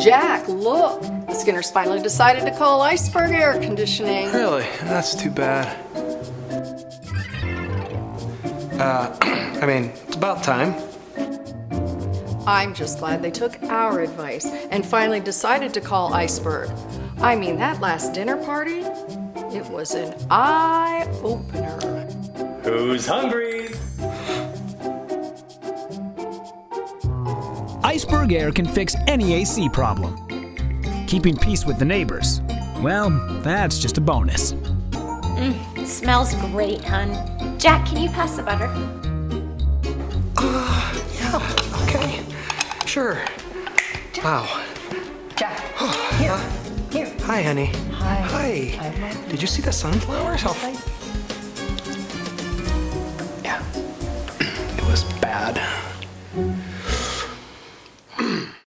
Jack, look! The Skinners finally decided to call Iceberg Air Conditioning. Really? That's too bad. I mean, it's about time. I'm just glad they took our advice and finally decided to call Iceberg. I mean, that last dinner party, it was an eye-opener. Who's hungry? Iceberg Air can fix any AC problem. Keeping peace with the neighbors, well, that's just a bonus. Smells great, hun. Jack, can you pass the butter? Yeah, okay. Sure. Wow. Jack, here. Hi, honey. Hi. Hi. Did you see the sunflowers? Yeah. It was bad.